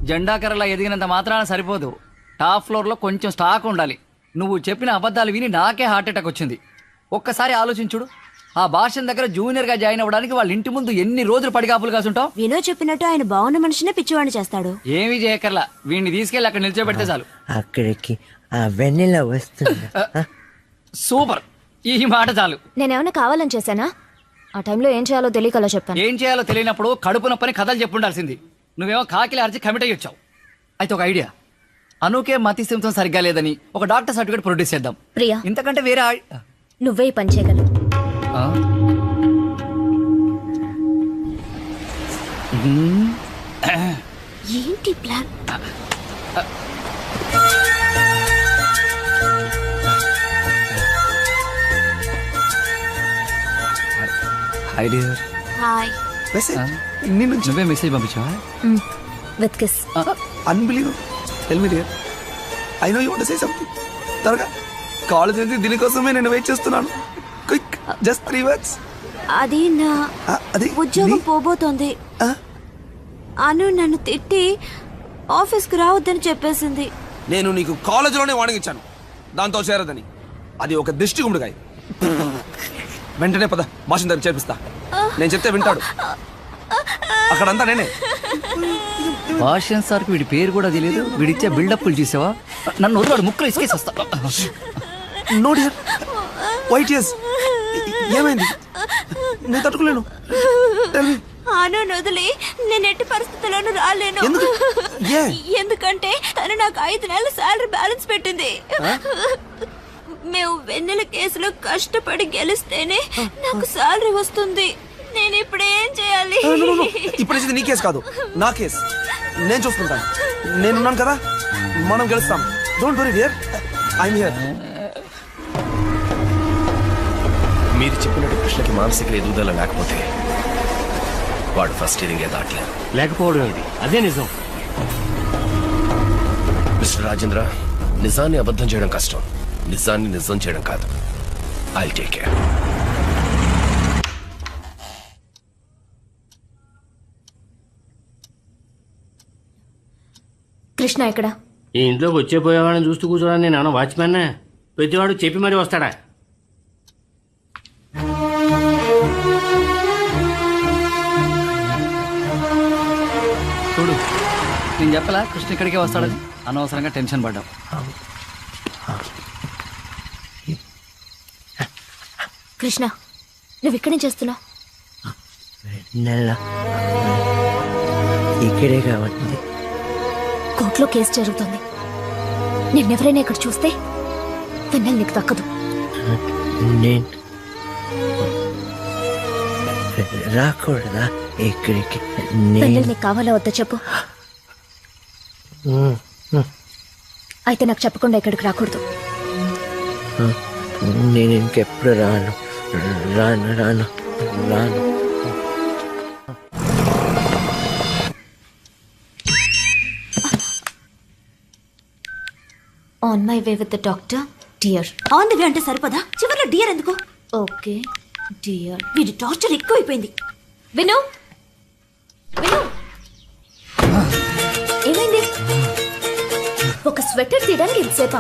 జెండాకరలా ఎదిగినంత మాత్రాన సరిపోదు. Top floor లో కొంచెం స్టాక్ ఉండాలి. నువ్వు చెప్పిన అబద్ధాలు విని నాకే హార్ట్ అటాక్ వచ్చింది. ఒక్కసారి ఆలోచించుడు, ఆ భాషన్ దగ్గర జూనియర్ గా జాయిన్ అవ్వడానికి వాళ్ళ ఇంటి ముందు ఎన్ని రోజులు పడిగాపులు కాసుంటావు. వినో చెప్పినట్టు ఆయన బాగున్న మనిషినే పిచ్చివాడిని చేస్తాడు. ఏమీ చేయకర్లా, వీడిని తీసుకెళ్ళి అక్కడ నిల్చోబెడితే చాలు. అక్కడికి ఆ వెన్నెల వస్తుంది. సూపర్, ఈ మాట చాలు. నేనేమన్నా కావాలని చేశానా? ఆ టైంలో ఏం చేయాలో తెలియకలా చెప్పాను. ఏం చేయాలో తెలియనప్పుడు కడుపు నొప్పని కథలు చెప్పుండాల్సింది. నువ్వేమో కాకిలి అరిచి కమిట్ అయ్యి వచ్చావు. అయితే ఒక ఐడియా, అనుకే మతి సింహం సరిగ్గా లేదని ఒక డాక్టర్ సర్టిఫికేట్ ప్రొడ్యూస్ చేద్దాం. ప్రియా, ఇంతకంటే వేరే నువ్వే ఈ పని చేయగలవు. ఏంటి ప్లాన్? Hi dear. హాయ్. నువ్వే మెసేజ్ పంపించావా? With kiss. Unbelievable. Tell me dear, I know you want to say something. త్వరగా, కాలేజ్ నుంచి దీనికోసమే నేను వెయిట్ చేస్తున్నాను. Quick, just 3 words. అది నా ఉద్యోగం పోబోతోంది. అను నన్ను తిట్టి ఆఫీస్కి రావద్దని చెప్పేసింది. నేను నీకు కాలేజీలోనే వార్నింగ్ ఇచ్చాను దాంతో చేరదని. అది ఒక దిష్టి గుమ్మడికాయ. వెంటనే పద, భాషను దగ్గర చేర్పిస్తా. నేను చెప్తే వింటాడు. అక్కడంతా నేనే. భాషన్ సార్కి వీడి పేరు కూడా తెలియదు. వీడిచ్చే బిల్డప్లు చూసావా? నన్ను వదిలాడు, ముక్కలు ఇసుకేసి వస్తా. No dear, white years. ఏమైంది? నేను తట్టుకోలేను. అను వదిలి నేను ఎట్టి పరిస్థితుల్లోనూ రాలేను. ఎందుకంటే తను నాకు 5 నెలల శాలరీ బ్యాలెన్స్ పెట్టింది. మేము వెన్నెల కేసులో కష్టపడి గెలిస్తేనే నాకు శాలరీ వస్తుంది. నేను ఇప్పుడు ఏం చేయాలి? ఇప్పుడు నీ కేసు కాదు, నా కేసు. నేను చూసుకుంటాను. నేనున్నాను కదా, మనం గెలుస్తాం. Don't worry dear, I'm here. మీరు చెప్పినట్టు కృష్ణకి మానసిక ఎదుగుదల లేకపోతే వాడు ఫస్ట్ ఇయరింగే దాటలేదు. లేకపోవడం ఏంటి? అదే నిజం. మిస్టర్ రాజేంద్ర, నిజాన్ని అబద్ధం చేయడం కష్టం, నిజాన్ని నిజం చేయడం కాదు. I'll take care. కృష్ణ ఎక్కడ? ఈ ఇంట్లోకి వచ్చేపోయేవాడిని చూస్తూ కూర్చోడానికి నేను ఏమన్నా వాచ్మెన్నా? ప్రతివాడు చెప్పి మరీ వస్తాడా? చూడు, నేను చెప్పలా కృష్ణ ఇక్కడికే వస్తాడని. అనవసరంగా టెన్షన్ పడ్డావు. కృష్ణ, నువ్వు ఇక్కడేం చేస్తున్నావు? నెల ఇక్కడే కాబట్టి కోర్టులో కేసు జరుగుతుంది. నిన్నెవరైనా ఇక్కడ చూస్తే వెన్నెల నీకు దక్కదు. నేను రాకూడదా ఇక్కడికి? వెన్నెల నీకు కావాలా వద్దా చెప్పు. అయితే నాకు చెప్పకుండా ఇక్కడికి రాకూడదు. నేను ఇంకెప్పుడు రాను రాను రాను రాను. On my way with the doctor dear. On the way అంటే సరిపదా? చివరిలో డియర్ ఎందుకు? Okay dear. వీడి టార్చర్ ఎక్కువైపోయింది. విను విను, ఏమైంది? ఒక స్వెటర్ తీయడానికి ఇంతసేపా?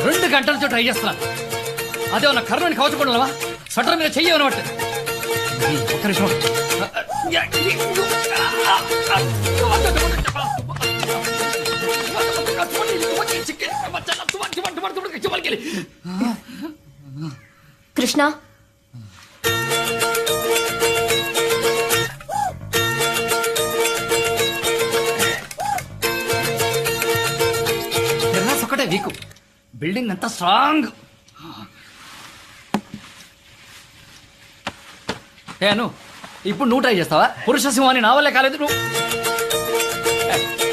2 గంటల నుంచి ట్రై చేస్తున్నా. అదే ఉన్న కర్ణని కవచకుండా స్వెటర్ మీద చెయ్యనమాట. ఒక్క నిమిషం. కృష్ణ, ఒకటే వీకు, బిల్డింగ్ అంతా స్ట్రాంగ్. ఏను ఇప్పుడు నువ్వు ట్రై చేస్తావా? పురుష సింహాన్ని నా వల్లే కాలేదు. నువ్వు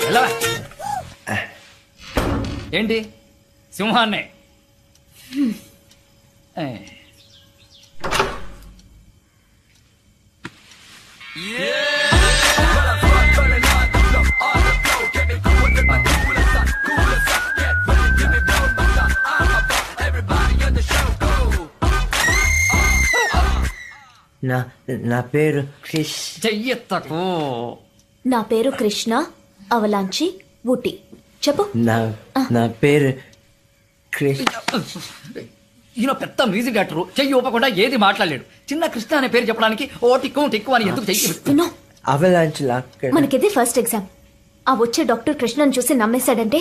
వెళ్ళవా? ఏంటి సింహాన్నే? నా పేరు క్రిష్. చెయ్యెత్తకు. నా పేరు కృష్ణ. అవలాంచి ఊటీ చెప్పు. నా పేరు క్రిష్. ఈయన పెద్ద మ్యూజిక్ డైరెక్టర్, చెయ్యి ఊపకుండా ఏది మాట్లాడలేడు. చిన్న కృష్ణ అనే పేరు చెప్పడానికి ఓ టిక్కు అని ఎందుకు చెయ్యి? Vino, avalanche lock. మనకిదే ఫస్ట్ ఎగ్జామ్. ఆ వచ్చే డాక్టర్ కృష్ణని చూసి నమ్మేశాడంటే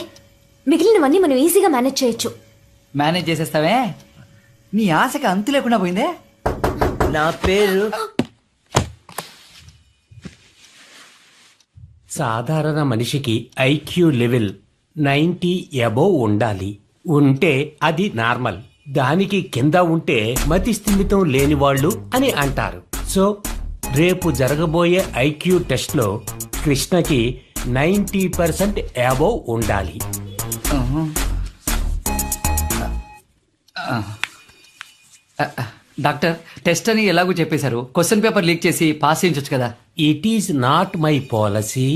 మిగిలినవన్నీ మనం ఈజీగా మేనేజ్ చేయొచ్చు. మేనేజ్ చేసేస్తావే? నీ ఆశకి అంతు లేకుండా పోయిందే. నా పేరు సాధారణ మనిషికి ఐక్యూ లెవెల్ 90 అబోవ్ ఉండాలి. ఉంటే అది నార్మల్. దానికి కింద ఉంటే మతి స్థిమితం లేని వాళ్ళు అని అంటారు. సో రేపు జరగబోయే ఐక్యూ టెస్ట్ లో కృష్ణకి 90% అబోవ్ ఉండాలి. డాక్టర్, టెస్ట్ అని ఎలాగో చెప్పేశారు, క్వశ్చన్ పేపర్ లీక్ చేసి పాస్ చేయించొచ్చు కదా. It is not my policy.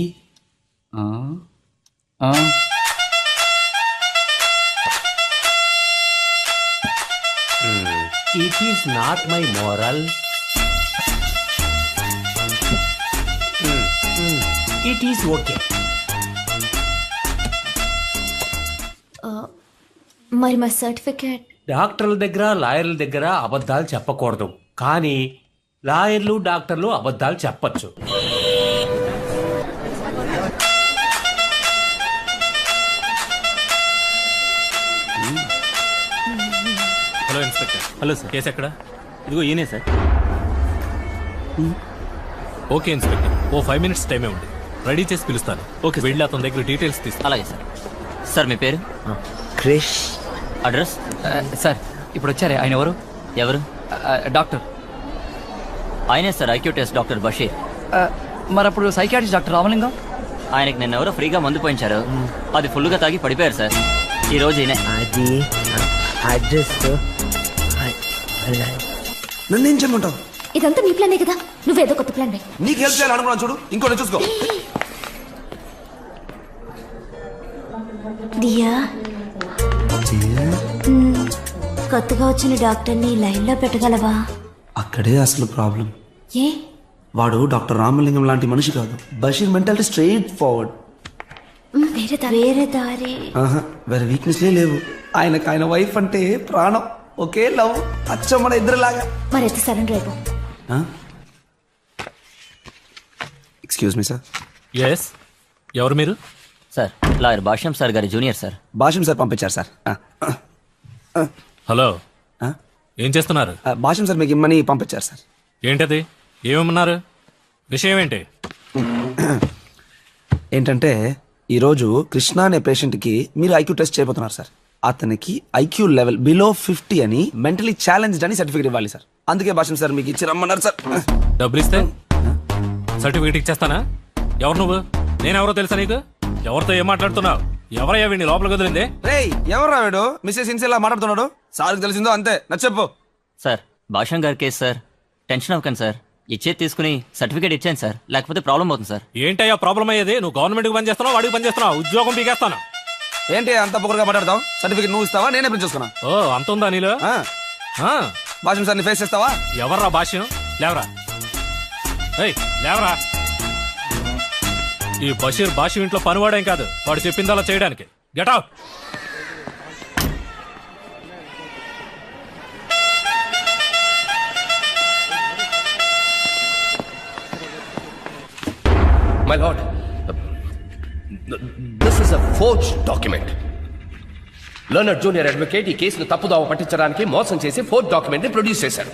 It is not my moral. It is okay. మరి మా సర్టిఫికేట్? డాక్టర్ల దగ్గర లాయర్ల దగ్గర అబద్ధాలు చెప్పకూడదు, కానీ లాయర్లు డాక్టర్లు అబద్ధాలు చెప్పచ్చు. Hello inspector. Hello sir. Case ఎక్కడ? ఇదిగో ఈయనే సార్. ఓకే ఇన్స్పెక్టర్, ఓ 5 minutes టైమే ఉంది. రెడీ చేసి పిలుస్తాను. ఓకే, వెళ్ళి అతని దగ్గర డీటెయిల్స్ తీస్తాను. అలాగే సార్. సార్ మీ పేరు? క్రిష్. అడ్రస్? సార్ ఇప్పుడు వచ్చారే, ఆయన ఎవరు? ఎవరు? డాక్టర్. ఆయనే sir, IQ test doctor Basheer. మరి అప్పుడు సైకాట్రిస్ట్ డాక్టర్ రామలింగం? ఆయనకి నిన్న ఎవరో ఫ్రీగా మందు పోయించారు, అది ఫుల్గా తాగి పడిపోయారు సార్. ఈ రోజు ఈయనే. అది అడ్రస్. నన్ను ఏం చేయమంటావు? ఇదంతా నీ ప్లానే కదా, నువ్వేదో కొత్త ప్లాన్ వేయి. నీకు హెల్ప్ చేయాలనుకున్నాను, చూడు ఇంకోటి చూసుకో. దియా, కొత్తగా వచ్చిన డాక్టర్ని లైన్లో పెట్టగలవా? అక్కడే అసలు ప్రాబ్లం. ఏ? వాడు డాక్టర్ రామలింగం లాంటి మనిషి కాదు. Basheer mentality straight forward. వేరే దారి. వేరే వీక్నెస్లే లేవు. ఆయనకు ఆయన వైఫ్ అంటే ప్రాణం, ఒకే లవ్, అచ్చం మన ఇద్దరులాగా. మరి అయితే సరెండర్ అయిపో. Excuse me sir. ఎస్, ఎవరు మీరు? సార్, లాయర్ భాష్యం సార్ గారి జూనియర్ సార్. భాష్యం సార్ పంపించారు సార్. హలో, ఏం చేస్తున్నారు? భాష్యం సార్ మీకు ఇమ్మని పంపించారు సార్. ఏంటది? ఏమన్నారు? విషయం ఏంటి? ఏంటంటే ఈరోజు కృష్ణ అనే పేషెంట్కి మీరు ఐక్యూ టెస్ట్ చేయబోతున్నారు సార్. అతనికి ఐక్యూ లెవెల్ బిలో 50 అని, మెంటలీ ఛాలెంజ్డ్ అని సర్టిఫికేట్ ఇవ్వాలి సార్. అందుకే భాష్యం సార్ మీకు ఇచ్చి రమ్మన్నారు సార్. డబ్బులు ఇస్తే సర్టిఫికేట్ ఇచ్చేస్తానా? ఎవరు నువ్వు? నేనెవరో తెలుసా నీకు? ఎవరితో ఏం మాట్లాడుతున్నావు? ఎవరయ్యా వీడిని లోపల కుదిరింది? రేయ్, ఎవరు రావాడు? మిస్సెస్ ఇన్సిలా మాట్లాడుతున్నాడు. సార్కి తెలిసిందో అంతే, నచ్చెప్పు. సార్, భాష్యం గారి కేసు సార్. టెన్షన్ అవ్వకండి సార్, ఇచ్చేది తీసుకుని సర్టిఫికేట్ ఇచ్చాను సార్, లేకపోతే ప్రాబ్లం అవుతుంది సార్. ఏంటయ్యా ప్రాబ్లం అయ్యేది? నువ్వు గవర్నమెంట్కి పని చేస్తున్నావు, వాడికి పని చేస్తున్నావు, ఉద్యోగం పీకేస్తాను. ఏంటి అంత పొగరుగా మాట్లాడతావు? సర్టిఫికేట్ నువ్వు ఇస్తావా, నేనే ప్రింట్ చేసుకున్నా? ఓ, అంత ఉందా నీలో? భాష్యం సార్ ని ఫేస్ చేస్తావా? ఎవర్రా భాష్యం? లేవరా. ఏయ్, లేవరా. ఈ బషీర్ భాష్యం ఇంట్లో పనివాడేం కాదు, వాడు చెప్పిందలా చేయడానికి. Get out. My lord, this is a forged document. Learned junior advocate ఈ కేసును తప్పుదావ పట్టించడానికి మోసం చేసి ఫోర్జ్ డాక్యుమెంట్ ని ప్రొడ్యూస్ చేశారు.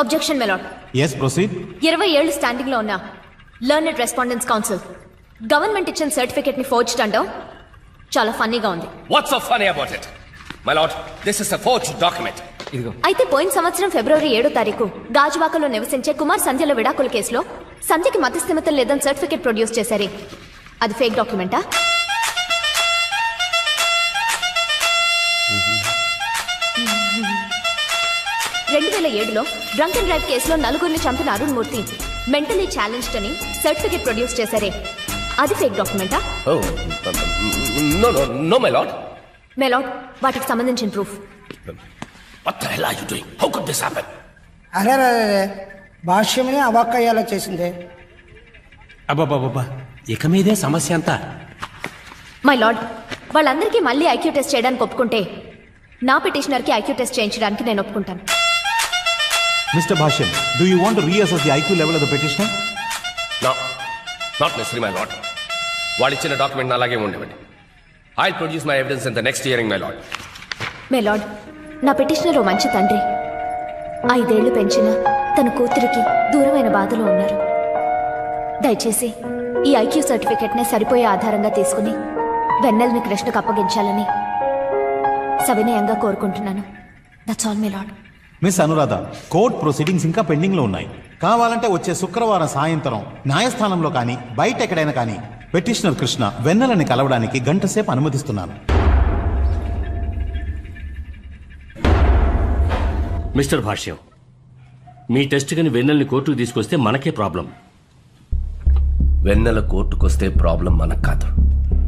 Objection my lord. yes proceed. 20 ఏళ్ళు స్టాండింగ్ లో ఉన్న లర్నెడ్ రెస్పాండెంట్స్ కౌన్సిల్ గవర్నమెంట్ ఇచ్చిన సర్టిఫికేట్ ని ఫోర్జ్డ్ అంటాం చాలా ఫన్నీగా ఉంది. What's so funny about it? My lord, this is a forged document. అయితే పోయిన సంవత్సరం ఫిబ్రవరి 7వ తారీఖు గాజువాకలో నివసించే కుమార్ సంధ్యల విడాకుల కేసులో సంధ్యకి మతిస్థిమితం లేదని సర్టిఫికేట్ ప్రొడ్యూస్ చేశారే, అది ఫేక్ డాక్యుమెంటా? లో డ్రంక్ అండ్ డ్రైవ్ కేసులో నలుగురిని చంపిన అరుణ్ మూర్తి మెంటలీ ఛాలెంజ్డ్ అని సర్టిఫికేట్ ప్రొడ్యూస్ చేశారే, అది ఫేక్ డాక్యుమెంటా? Oh, no, my lord. My lord, వాటికి సంబంధించిన proof. What the hell are you doing? How could this happen? అరే భాష్యమని అవాక్కయ్యేలా చేసిందే. అబ్బాబాబా, ఇక మీదే సమస్య అంతా. మై లార్డ్, వాళ్ళందరికీ మళ్ళీ ఐక్యూ టెస్ట్ చేయడానికి ఒప్పుకుంటే నా పిటిషనర్కి ఐక్యూ టెస్ట్ చేయించడానికి నేను ఒప్పుకుంటాను. Mister Bhashyam, do you want to reassess the IQ level of the petitioner? Not necessary my lord. వాళ్ళు ఇచ్చిన డాక్యుమెంట్ అలాగే ఉండేవండి. I produce my evidence in the next hearing my lord. My lord, నా petitioner ఓ మంచి తండ్రి. 5 ఏళ్లు పెంచిన తన కూతురికి దూరమైన బాధలో ఉన్నారు. దయచేసి ఈ ఐక్యూ సర్టిఫికెట్నే సరిపోయే ఆధారంగా తీసుకుని వెన్నెల్ని కృష్ణకు అప్పగించాలని సవినయంగా కోరుకుంటున్నాను. That's all my lord. Miss Anuradha, court proceedings ఇంకా పెండింగ్ లో ఉన్నాయి. కావాలంటే వచ్చే శుక్రవారం సాయంత్రం న్యాయస్థానంలో కానీ బయట ఎక్కడైనా కానీ పిటిషనర్ కృష్ణ వెన్నెలని కలవడానికి గంట సేపు అనుమతిస్తున్నాను. మిస్టర్ భాష్యం, మీ టెస్ట్ కని వెన్నెల్ని కోర్టుకు తీసుకొస్తే మనకే ప్రాబ్లం. వెన్నెల కోర్టుకొస్తే ప్రాబ్లం మనకు కాదు,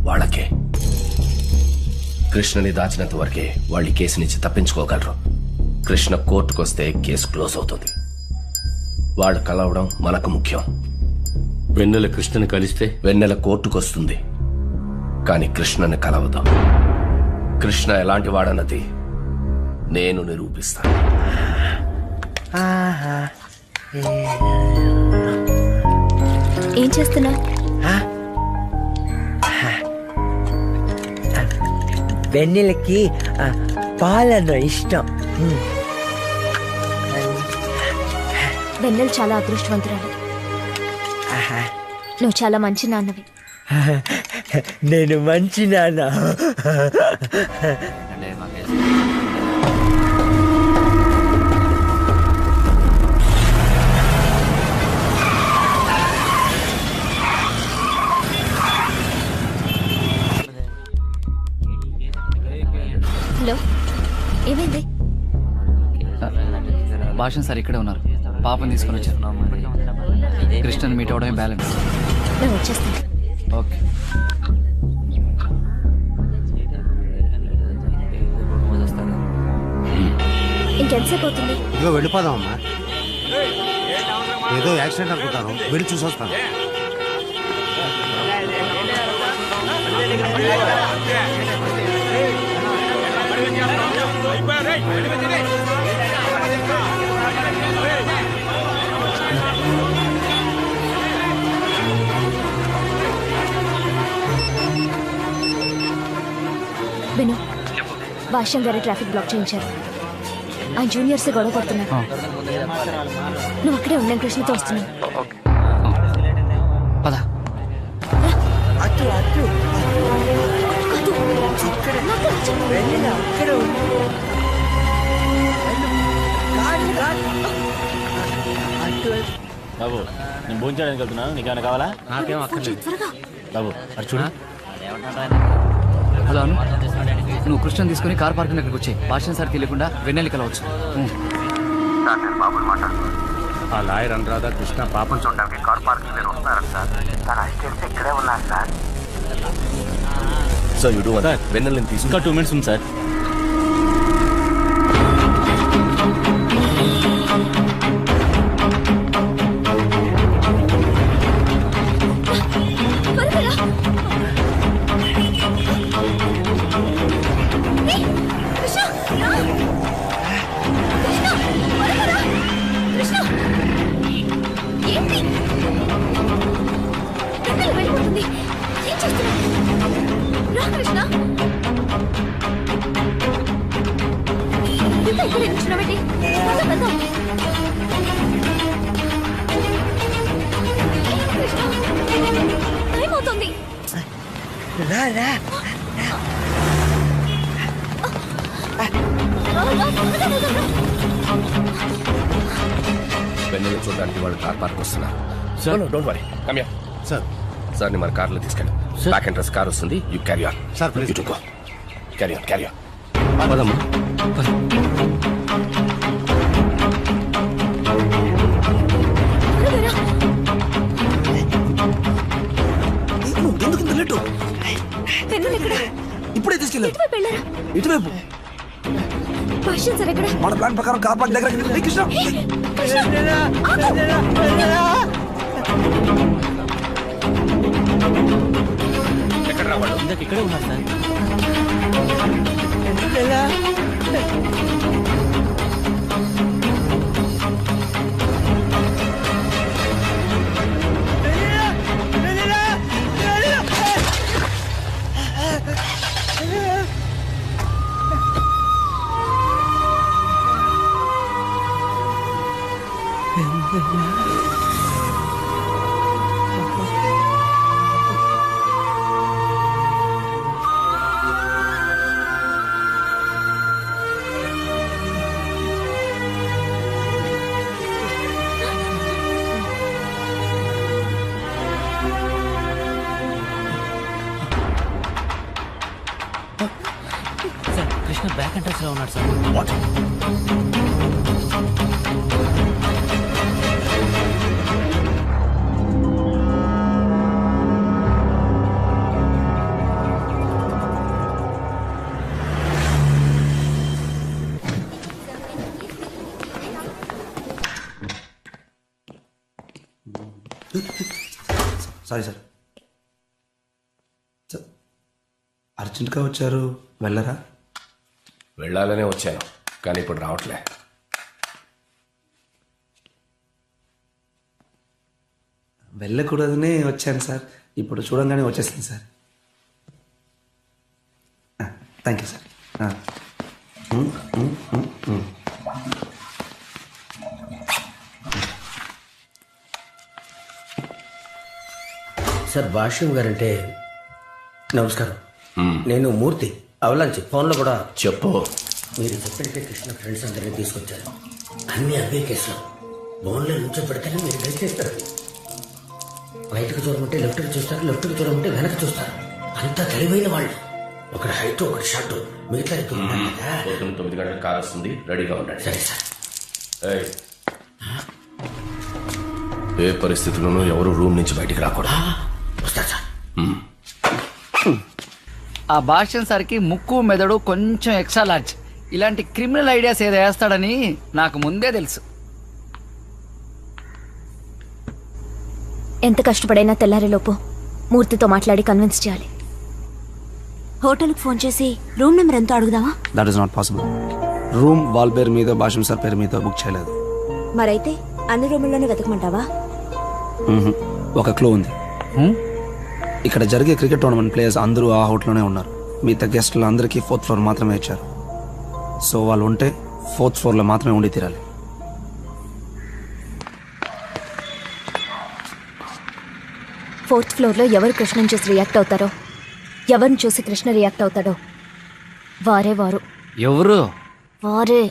వాళ్ళకే. కృష్ణని దాచినంత వరకే వాళ్ళు ఈ కేసు నుంచి తప్పించుకోగలరు. కృష్ణ కోర్టుకొస్తే కేసు క్లోజ్ అవుతుంది. వాళ్ళు కలవడం మనకు ముఖ్యం. వెన్నెల కృష్ణని కలిస్తే వెన్నెల కోర్టుకొస్తుంది, కానీ కృష్ణని కలవదు. కృష్ణ ఎలాంటి వాడన్నది నేను నిరూపిస్తాను. ఏం చేస్తున్నా? వెన్నెలకి పాలన ఇష్టం. వెన్నెల చాలా అదృష్టవంతురాలు. నువ్వు చాలా మంచి నాన్నవి. నేను మంచి నాన్న. హలో, ఏమైంది? భాషం సార్ ఇక్కడే ఉన్నారు. పాపని తీసుకొని వచ్చారు. కృష్ణని మీట్ అవడమే బ్యాలెన్స్. నేను వచ్చేస్తాను. ఓకే. ఇంకెంతసేపు అవుతుంది? ఇదిగో వెళ్ళిపోదామమ్మా. ఏదో యాక్సిడెంట్ అనుకుంటాను, వెళ్ళి చూసొస్తాను. విను, భాష్యం గారి ట్రాఫిక్ బ్లాక్ చేయించారు. ఆ జూనియర్స్ గొడవ పడుతున్నారు. నువ్వు అక్కడే ఉన్నాను, కృష్ణతో వస్తున్నాను. పద. అటు అటు వెన్నెల అక్కడ ఉంది. అటు బాబు, నేను భోజనం చేయడానికి వెళ్తున్నాను. నీకేమైనా కావాలా? నాకేం అక్కర్లేదు బాబు. అటు చూడు. హలో అను, నువ్వు కృష్ణని తీసుకుని కార్ పార్కింగ్ దగ్గరికి వచ్చి భాషం సార్ తెలియకుండా వెన్నెల్లి కలవచ్చు. ఆ లాయర్ అనురాధ కృష్ణ పాపం చూడడానికి కార్ పార్కింగ్ దగ్గర వస్తున్నారంట సార్. తన అసిస్టెంట్స్ ఇక్కడే ఉన్నారు sir. So you do what? వెన్నెలని తీసుకు. ఇంకా 2 minutes ఉంది సార్. రా రా. వెన్నెలని చూడడానికి వాళ్ళు కార్ పార్క్ వస్తున్నారు. Don't worry, come here. Sir sir ని మన కార్లో తీసుకెళ్ళు. బ్యాక్ ఎంట్రన్స్ కార్ వస్తుంది. You carry on. Sir please. You to go. Carry on, carry on. పదమ్మా. ఎందుకు ఇంత లేటు? ఇప్పుడే తీసుకెళ్ళారు. ఇటువైపు. భాష్యం సార్ ఎక్కడ? మన ప్లాన్ ప్రకారం కార్ పార్క్ దగ్గర కృష్ణ. ఎక్కడ రావాడు? ఇక్కడే ఉన్నారు sir. Sir Krishna back entrance లో ఉన్నాడు సార్. Sorry sir. అర్జెంట్గా వచ్చారు, వెళ్ళరా? వెళ్ళాలనే వచ్చాను కానీ ఇప్పుడు రావట్లే. వెళ్ళకూడదనే వచ్చాను సార్, ఇప్పుడు చూడంగానే వచ్చేసింది sir. Thank you sir. Sir Bhashyam guarantee నమస్కారం. నేను మూర్తి అవలాంచి ఫోన్లో కూడా చెప్పు. మీరు చెప్పినట్టే కృష్ణ ఫ్రెండ్స్ అందరినీ తీసుకొచ్చారు. అన్ని అవే కేసులో బోన్లో నుంచో పెడితేనే మీరు గైడ్ చేస్తారు. రైట్కి చూడమంటే లెఫ్ట్కి చూస్తారు, లెఫ్ట్కి చూడమంటే వెనక్కి చూస్తారు. అంతా తెలివైన వాళ్ళు. ఒకటి హైట్ ఒకటి షార్ట్, మిగతా 9 గంటలకు కార్ వస్తుంది, రెడీగా ఉండండి. సరే సార్. ఏయ్, ఏ పరిస్థితుల్లోనూ ఎవరు రూమ్ నుంచి బయటికి రాకూడదు. వస్తా సార్. ఆ భాష్యం సార్కి ముక్కు మెదడు కొంచెం ఎక్స్ట్రా లార్జ్. ఇలాంటి క్రిమినల్ ఐడియాస్ ఏదో వేస్తాడని నాకు ముందే తెలుసు. ఎంత కష్టపడైనా తెల్లారేలోపు మూర్తితో మాట్లాడి కన్విన్స్ చేయాలి. హోటల్కి ఫోన్ చేసి రూమ్ నెంబర్ ఎంతో అడుగుదామా? That is not possible. Room wall పేరు మీద, భాష్యం సార్ పేరు మీద బుక్ చేయలేదు. మరైతే అన్ని రూముల్లోనే వెతకమంటావా? ఒక క్లూ ఉంది. ఇక్కడ జరిగే క్రికెట్ టోర్నమెంట్ ప్లేయర్స్ అందరూ ఆ హోటల్లోనే ఉన్నారు. మిగతా గెస్టులు అందరికీ 4th ఫ్లోర్ మాత్రమే ఇచ్చారు. సో వాళ్ళు ఉంటే 4th ఫ్లోర్లో మాత్రమే ఉండి తీరాలి. ఫోర్త్ ఫ్లోర్లో ఎవరు కృష్ణని చూసి రియాక్ట్ అవుతారో, ఎవరిని చూసి కృష్ణ రియాక్ట్ అవుతాడో వారే వారు. ఎవరు? వారే